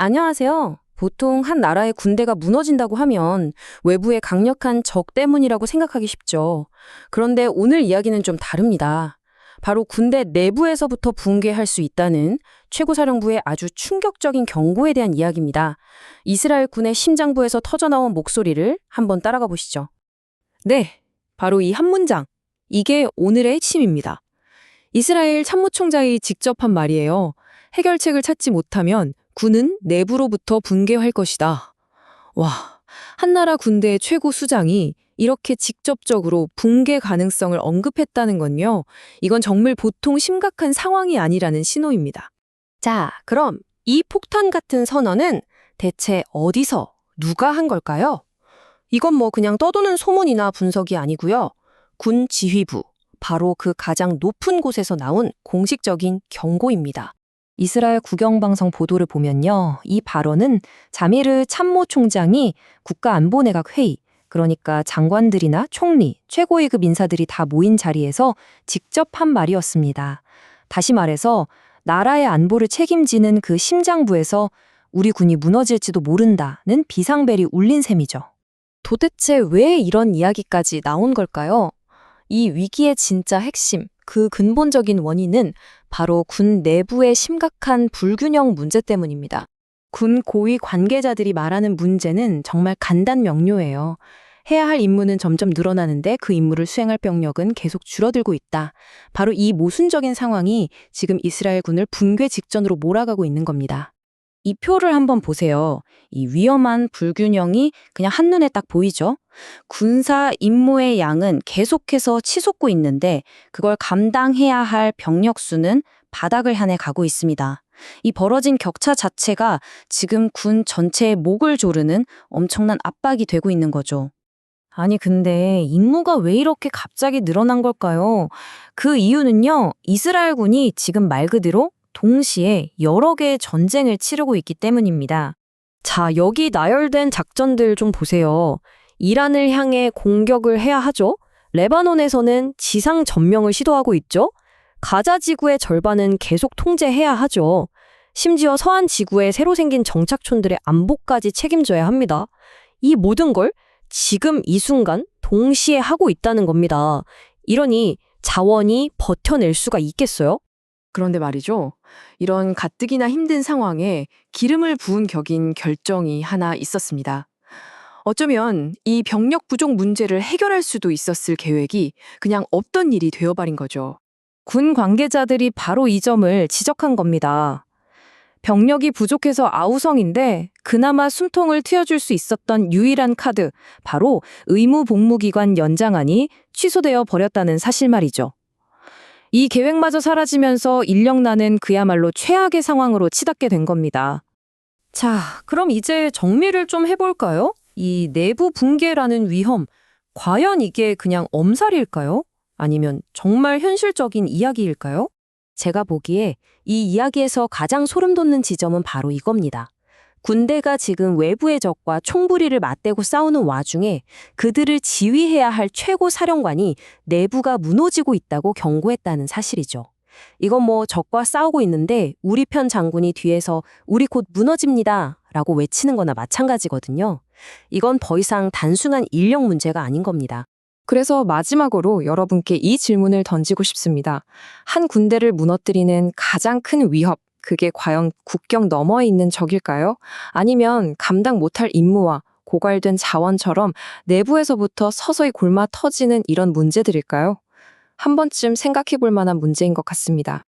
안녕하세요. 보통 한 나라의 군대가 무너진다고 하면 외부의 강력한 적 때문이라고 생각하기 쉽죠. 그런데 오늘 이야기는 좀 다릅니다. 바로 군대 내부에서부터 붕괴할 수 있다는 최고사령부의 아주 충격적인 경고에 대한 이야기입니다. 이스라엘 군의 심장부에서 터져나온 목소리를 한번 따라가 보시죠. 네, 바로 이 한 문장. 이게 오늘의 핵심입니다. 이스라엘 참모총장이 직접 한 말이에요. 해결책을 찾지 못하면 군은 내부로부터 붕괴할 것이다. 와, 한나라 군대의 최고 수장이 이렇게 직접적으로 붕괴 가능성을 언급했다는 건요. 이건 정말 보통 심각한 상황이 아니라는 신호입니다. 자, 그럼 이 폭탄 같은 선언은 대체 어디서, 누가 한 걸까요? 이건 뭐 그냥 떠도는 소문이나 분석이 아니고요. 군 지휘부, 바로 그 가장 높은 곳에서 나온 공식적인 경고입니다. 이스라엘 국영방송 보도를 보면요. 이 발언은 자미르 참모총장이 국가안보내각 회의, 그러니까 장관들이나 총리, 최고위급 인사들이 다 모인 자리에서 직접 한 말이었습니다. 다시 말해서 나라의 안보를 책임지는 그 심장부에서 우리 군이 무너질지도 모른다는 비상벨이 울린 셈이죠. 도대체 왜 이런 이야기까지 나온 걸까요? 이 위기의 진짜 핵심, 그 근본적인 원인은 바로 군 내부의 심각한 불균형 문제 때문입니다. 군 고위 관계자들이 말하는 문제는 정말 간단명료해요. 해야 할 임무는 점점 늘어나는데 그 임무를 수행할 병력은 계속 줄어들고 있다. 바로 이 모순적인 상황이 지금 이스라엘 군을 붕괴 직전으로 몰아가고 있는 겁니다. 이 표를 한번 보세요. 이 위험한 불균형이 그냥 한눈에 딱 보이죠? 군사 임무의 양은 계속해서 치솟고 있는데 그걸 감당해야 할 병력 수는 바닥을 향해 가고 있습니다. 이 벌어진 격차 자체가 지금 군 전체의 목을 조르는 엄청난 압박이 되고 있는 거죠. 아니 근데 임무가 왜 이렇게 갑자기 늘어난 걸까요? 그 이유는요. 이스라엘 군이 지금 말 그대로 동시에 여러 개의 전쟁을 치르고 있기 때문입니다. 자, 여기 나열된 작전들 좀 보세요. 이란을 향해 공격을 해야 하죠. 레바논에서는 지상 점령을 시도하고 있죠. 가자 지구의 절반은 계속 통제해야 하죠. 심지어 서한 지구에 새로 생긴 정착촌들의 안보까지 책임져야 합니다. 이 모든 걸 지금 이 순간 동시에 하고 있다는 겁니다. 이러니 자원이 버텨낼 수가 있겠어요? 그런데 말이죠. 이런 가뜩이나 힘든 상황에 기름을 부은 격인 결정이 하나 있었습니다. 어쩌면 이 병력 부족 문제를 해결할 수도 있었을 계획이 그냥 없던 일이 되어버린 거죠. 군 관계자들이 바로 이 점을 지적한 겁니다. 병력이 부족해서 아우성인데 그나마 숨통을 트여줄 수 있었던 유일한 카드, 바로 의무복무기간 연장안이 취소되어 버렸다는 사실 말이죠. 이 계획마저 사라지면서 인력난은 그야말로 최악의 상황으로 치닫게 된 겁니다. 자, 그럼 이제 정리를 좀 해볼까요? 이 내부 붕괴라는 위험, 과연 이게 그냥 엄살일까요? 아니면 정말 현실적인 이야기일까요? 제가 보기에 이 이야기에서 가장 소름 돋는 지점은 바로 이겁니다. 군대가 지금 외부의 적과 총부리를 맞대고 싸우는 와중에 그들을 지휘해야 할 최고 사령관이 내부가 무너지고 있다고 경고했다는 사실이죠. 이건 뭐 적과 싸우고 있는데 우리 편 장군이 뒤에서 우리 곧 무너집니다 라고 외치는 거나 마찬가지거든요. 이건 더 이상 단순한 인력 문제가 아닌 겁니다. 그래서 마지막으로 여러분께 이 질문을 던지고 싶습니다. 한 군대를 무너뜨리는 가장 큰 위협, 그게 과연 국경 너머에 있는 적일까요? 아니면 감당 못할 임무와 고갈된 자원처럼 내부에서부터 서서히 골마 터지는 이런 문제들일까요? 한 번쯤 생각해 볼 만한 문제인 것 같습니다.